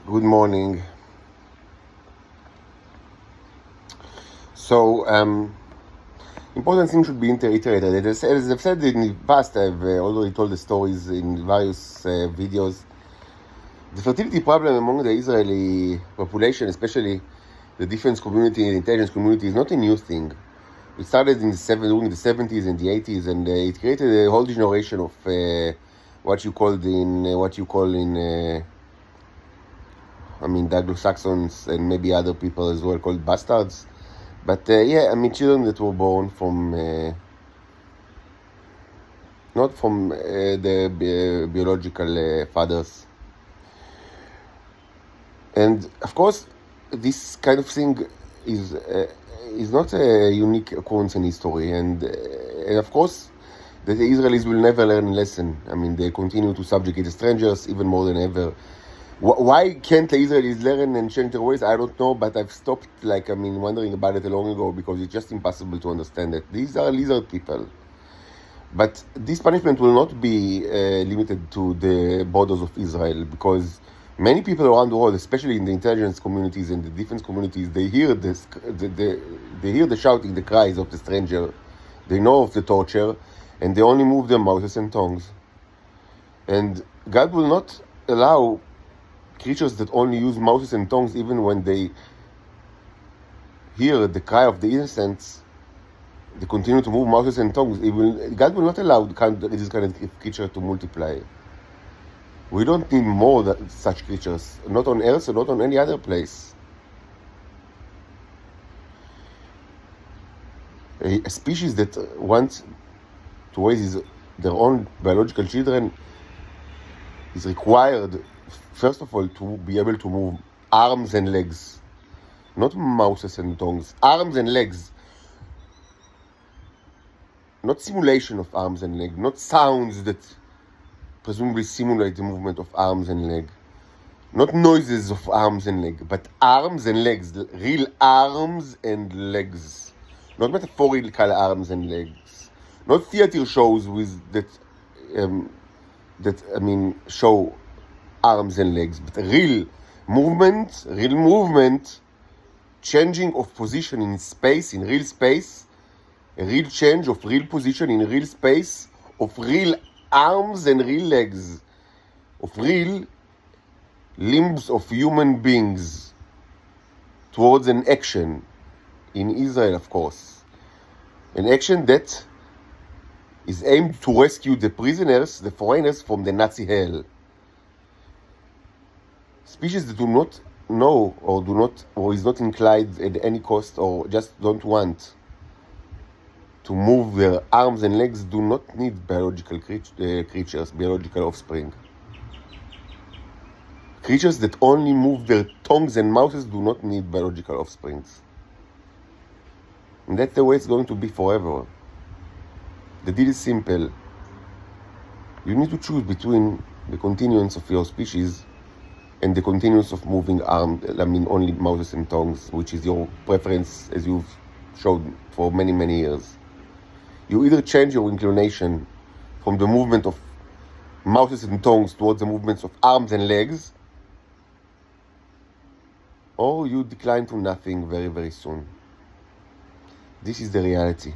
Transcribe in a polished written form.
Good morning. So, important things should be reiterated. As I've said in the past, I've already told the stories in various videos. The fertility problem among the Israeli population, especially the defense community and the intelligence community, is not a new thing. It started in during the 70s and the 80s, and it created a whole generation of what you call in the Anglo-Saxons and maybe other people as well called bastards. But children that were born from not from the biological fathers. And of course, this kind of thing is not a unique occurrence in history. And of course, the Israelis will never learn a lesson. They continue to subjugate the strangers even more than ever. Why can't the Israelis learn and change their ways? I don't know, but I've stopped wondering about it long ago because it's just impossible to understand it. These are lizard people. But this punishment will not be limited to the borders of Israel, because many people around the world, especially in the intelligence communities and the defense communities, they hear this, they hear the shouting, the cries of the stranger. They know of the torture, and they only move their mouths and tongues. And God will not allow creatures that only use mouths and tongues, even when they hear the cry of the innocents, they continue to move mouths and tongues. God will not allow this kind of creature to multiply. We don't need more such creatures, not on Earth or not on any other place. A species that wants to raise their own biological children is required, first of all, to be able to move arms and legs, not mouths and tongues, arms and legs. Not simulation of arms and legs, not sounds that presumably simulate the movement of arms and legs, not noises of arms and legs, but arms and legs, real arms and legs, not metaphorical arms and legs, not theater shows show arms and legs, but real movement, changing of position in space, in real space, a real change of real position in real space, of real arms and real legs, of real limbs of human beings towards an action in Israel, of course. An action that is aimed to rescue the prisoners, the foreigners, from the Nazi hell. Species that do not know or is not inclined at any cost or just don't want to move their arms and legs do not need biological creatures, biological offspring. Creatures that only move their tongues and mouths do not need biological offsprings. And that's the way it's going to be forever. The deal is simple. You need to choose between the continuance of your species and the continuance of moving only mouths and tongues, which is your preference as you've shown for many, many years. You either change your inclination from the movement of mouths and tongues towards the movements of arms and legs, or you decline to nothing very, very soon. This is the reality.